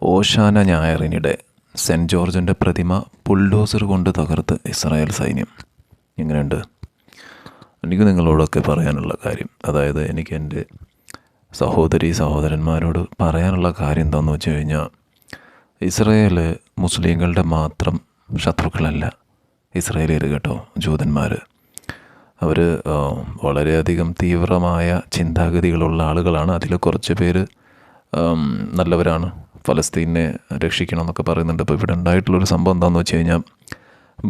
ഓശാന ഞായറിനിടെ cent ജോർജിൻ്റെ പ്രതിമ bulldozer കൊണ്ട് തകർത്ത് ഇസ്രായേൽ സൈന്യം. എങ്ങനെയുണ്ട്? എനിക്ക് നിങ്ങളോടൊക്കെ പറയാനുള്ള കാര്യം, അതായത് എനിക്ക് എൻ്റെ സഹോദരന്മാരോട് പറയാനുള്ള കാര്യം എന്താണെന്ന് വെച്ച് കഴിഞ്ഞാൽ, ഇസ്രായേൽ മുസ്ലിങ്ങളുടെ മാത്രം ശത്രുക്കളല്ല. ഇസ്രായേലിയർ കേട്ടോ, ജൂതന്മാർ, അവർ വളരെയധികം തീവ്രമായ ചിന്താഗതികളുള്ള ആളുകളാണ്. അതിൽ കുറച്ച് പേര് നല്ലവരാണ്, ഫലസ്തീനെ രക്ഷിക്കണം എന്നൊക്കെ പറയുന്നുണ്ട്. അപ്പോൾ ഇവിടെ ഉണ്ടായിട്ടുള്ളൊരു സംഭവം എന്താണെന്ന് വെച്ച് കഴിഞ്ഞാൽ,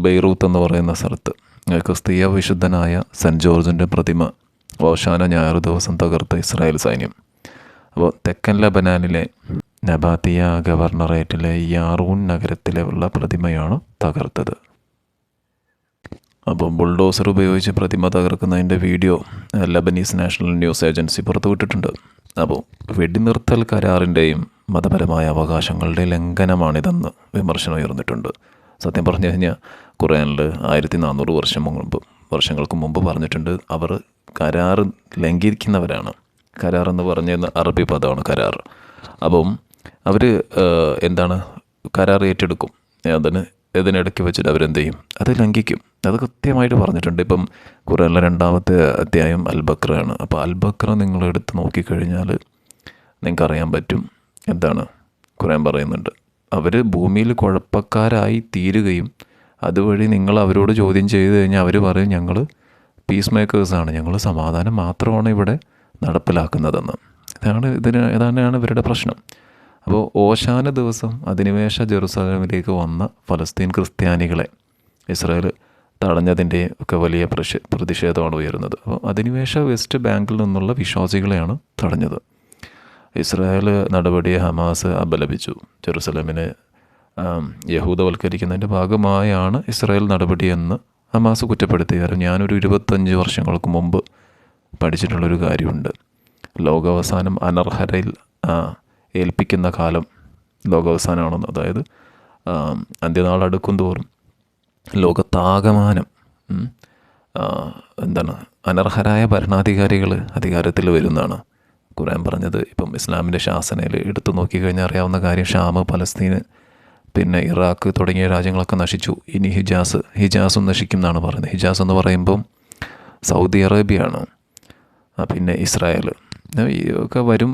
ബെയ്റൂത്ത് എന്ന് പറയുന്ന സ്ഥലത്ത് ക്രിസ്തീയ വിശുദ്ധനായ സെൻറ്റ് ജോർജിൻ്റെ പ്രതിമ ഓശാന ഞായർ ദിവസം തകർത്ത ഇസ്രായേൽ സൈന്യം. അപ്പോൾ തെക്കൻ ലബനാനിലെ നബാത്തിയ ഗവർണറേറ്റിലെ യാറൂൺ നഗരത്തിലെ ഉള്ള പ്രതിമയാണ് തകർത്തത്. അപ്പോൾ ബുൾഡോസർ ഉപയോഗിച്ച് പ്രതിമ തകർക്കുന്നതിൻ്റെ video Lebanese national news agency പുറത്തുവിട്ടിട്ടുണ്ട്. അപ്പോൾ വെടിനിർത്തൽ കരാറിൻ്റെയും മതപരമായ അവകാശങ്ങളുടെ ലംഘനമാണിതെന്ന് വിമർശനം ഉയർന്നിട്ടുണ്ട്. സത്യം പറഞ്ഞു കഴിഞ്ഞാൽ ഖുർആനിൽ 1400 വർഷങ്ങൾക്ക് മുമ്പ് പറഞ്ഞിട്ടുണ്ട്, അവർ കരാർ ലംഘിക്കുന്നവരാണ്. കരാർ എന്ന് പറഞ്ഞ അറബി പദമാണ് കരാർ. അപ്പം അവർ കരാർ ഏറ്റെടുക്കും, ഇതിനിടയ്ക്ക് വെച്ചിട്ട് അവരെന്ത് ചെയ്യും, അത് ലംഘിക്കും. അത് കൃത്യമായിട്ട് പറഞ്ഞിട്ടുണ്ട്. ഇപ്പം ഖുർആനിലെ 2-ാമത്തെ അധ്യായം അൽ-ബഖറയാണ്. അപ്പോൾ അൽ-ബഖറ നിങ്ങളെടുത്ത് നോക്കിക്കഴിഞ്ഞാൽ നിങ്ങൾക്കറിയാൻ പറ്റും ഖുർആൻ പറയുന്നുണ്ട്, അവർ ഭൂമിയിൽ കുഴപ്പക്കാരായി തീരുകയും അതുവഴി നിങ്ങൾ അവരോട് ചോദ്യം ചെയ്ത് കഴിഞ്ഞാൽ അവർ പറയും, ഞങ്ങൾ പീസ് മേക്കേഴ്സാണ്, ഞങ്ങൾ സമാധാനം മാത്രമാണ് ഇവിടെ നടപ്പിലാക്കുന്നതെന്ന്. ഇതാണ് ഇവരുടെ പ്രശ്നം. അപ്പോൾ ഓശാന ദിവസം അധിനിവേശ ജെറുസലേമിലേക്ക് വന്ന ഫലസ്തീൻ ക്രിസ്ത്യാനികളെ ഇസ്രായേൽ തടഞ്ഞതിൻ്റെ ഒക്കെ വലിയ പ്രതിഷേധമാണ് ഉയരുന്നത്. അപ്പോൾ അധിനിവേശ വെസ്റ്റ് ബാങ്കിൽ നിന്നുള്ള വിശ്വാസികളെയാണ് തടഞ്ഞത്. ഇസ്രായേൽ നടപടിയെ ഹമാസ് അപലപിച്ചു. ജെറുസലേമിനെ യഹൂദവൽക്കരിക്കുന്നതിൻ്റെ ഭാഗമായാണ് ഇസ്രായേൽ നടപടിയെന്ന് ഹമാസ് കുറ്റപ്പെടുത്തിയാലും, ഞാനൊരു 25 വർഷങ്ങൾക്ക് മുമ്പ് പഠിച്ചിട്ടുള്ളൊരു കാര്യമുണ്ട്. ലോകാവസാനം അനർഹരയിൽ ഏൽപ്പിക്കുന്ന കാലം ലോകാവസാനമാണെന്ന്. അതായത് അന്ത്യനാൾ അടുക്കും തോറും ലോകത്താകമാനം അനർഹരായ ഭരണാധികാരികൾ അധികാരത്തിൽ വരുന്നതാണ് ഖുർആൻ പറഞ്ഞത്. ഇപ്പം ഇസ്ലാമിൻ്റെ ശാസനയിൽ എടുത്തു നോക്കിക്കഴിഞ്ഞാൽ അറിയാവുന്ന കാര്യം, ഷാം, പലസ്തീന്, പിന്നെ ഇറാഖ് തുടങ്ങിയ രാജ്യങ്ങളൊക്കെ നശിച്ചു. ഇനി ഹിജാസും നശിക്കും എന്നാണ് പറയുന്നത്. ഹിജാസ് എന്ന് പറയുമ്പം സൗദി അറേബ്യയാണ്. പിന്നെ ഇസ്രായേൽ ഒക്കെ വരും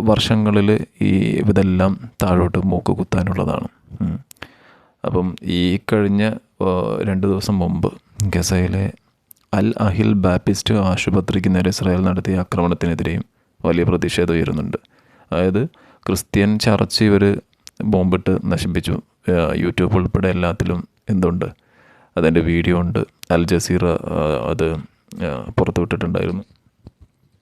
വർഷങ്ങളിൽ ഇതെല്ലാം താഴോട്ട് മൂക്ക് കുത്താനുള്ളതാണ്. അപ്പം ഈ കഴിഞ്ഞ 2 ദിവസം മുമ്പ് ഗസയിലെ അൽ അഹിൽ ബാപ്റ്റിസ്റ്റ് ആശുപത്രിക്ക് നേരെ ഇസ്രായേൽ നടത്തിയ ആക്രമണത്തിനെതിരെയും വലിയ പ്രതിഷേധം ഉയരുന്നുണ്ട്. അതായത് ക്രിസ്ത്യൻ ചർച്ച് ഇവർ ബോംബിട്ട് നശിപ്പിച്ചു. യൂട്യൂബ് ഉൾപ്പെടെ എല്ലാത്തിലും അതിൻ്റെ വീഡിയോ ഉണ്ട്. അൽ ജസീറ അത് പുറത്തുവിട്ടിട്ടുണ്ടായിരുന്നു.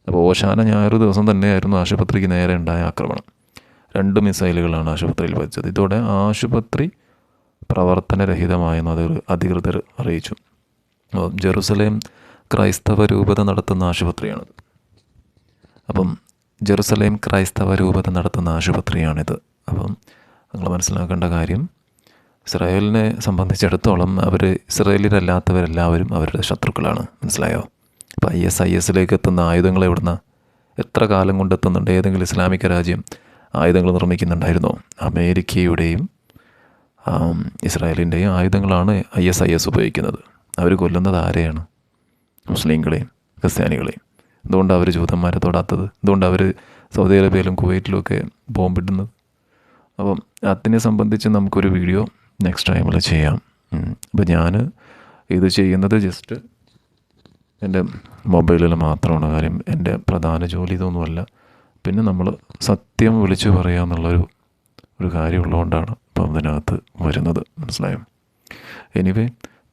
അപ്പോൾ ഓശാന ഞായർ ദിവസം തന്നെയായിരുന്നു ആശുപത്രിക്ക് നേരെ ഉണ്ടായ ആക്രമണം. 2 മിസൈലുകളാണ് ആശുപത്രിയിൽ വെച്ചത്. ഇതോടെ ആശുപത്രി പ്രവർത്തനരഹിതമായെന്ന് അധികൃതർ അറിയിച്ചു. ജെറുസലേം ക്രൈസ്തവ രൂപത നടത്തുന്ന ആശുപത്രിയാണിത്. അപ്പം ജെറുസലേം ക്രൈസ്തവ രൂപത നടത്തുന്ന ആശുപത്രിയാണിത്. അപ്പം നിങ്ങൾ മനസ്സിലാക്കേണ്ട കാര്യം, ഇസ്രായേലിനെ സംബന്ധിച്ചിടത്തോളം ഇസ്രായേലിലല്ലാത്തവരെല്ലാവരും അവരുടെ ശത്രുക്കളാണ്. മനസ്സിലായോ? അപ്പോൾ ISISലേക്ക് എത്തുന്ന ആയുധങ്ങൾ എവിടുന്ന എത്ര കാലം കൊണ്ട് എത്തുന്നുണ്ട്? ഏതെങ്കിലും ഇസ്ലാമിക രാജ്യം ആയുധങ്ങൾ നിർമ്മിക്കുന്നുണ്ടായിരുന്നോ? അമേരിക്കയുടെയും ഇസ്രായേലിൻ്റെയും ആയുധങ്ങളാണ് ISIS ഉപയോഗിക്കുന്നത്. അവർ കൊല്ലുന്നത് ആരെയാണ്? മുസ്ലിങ്ങളെയും ക്രിസ്ത്യാനികളെയും. എന്തുകൊണ്ടാണ് അവർ ജൂതന്മാരെ തൊടാത്തത്? എന്തുകൊണ്ടാണ് അവർ സൗദി അറേബ്യയിലും കുവൈറ്റിലുമൊക്കെ ബോംബിടുന്നത്? അപ്പം അതിനെ സംബന്ധിച്ച് നമുക്കൊരു വീഡിയോ നെക്സ്റ്റ് ടൈമിൽ ചെയ്യാം. അപ്പോൾ ഞാൻ ഇത് ചെയ്യുന്നത് ജസ്റ്റ് എൻ്റെ മൊബൈലിൽ മാത്രമാണ്. കാര്യം എൻ്റെ പ്രധാന ജോലി ഇതൊന്നുമല്ല. പിന്നെ നമ്മൾ സത്യം വിളിച്ചു പറയുക എന്നുള്ളൊരു കാര്യമുള്ളതുകൊണ്ടാണ് ഇപ്പം അതിനകത്ത് വരുന്നത്. മനസ്സിലായോ? Anyway,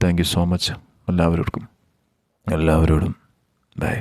thank you so much എല്ലാവരോടും. ബൈ.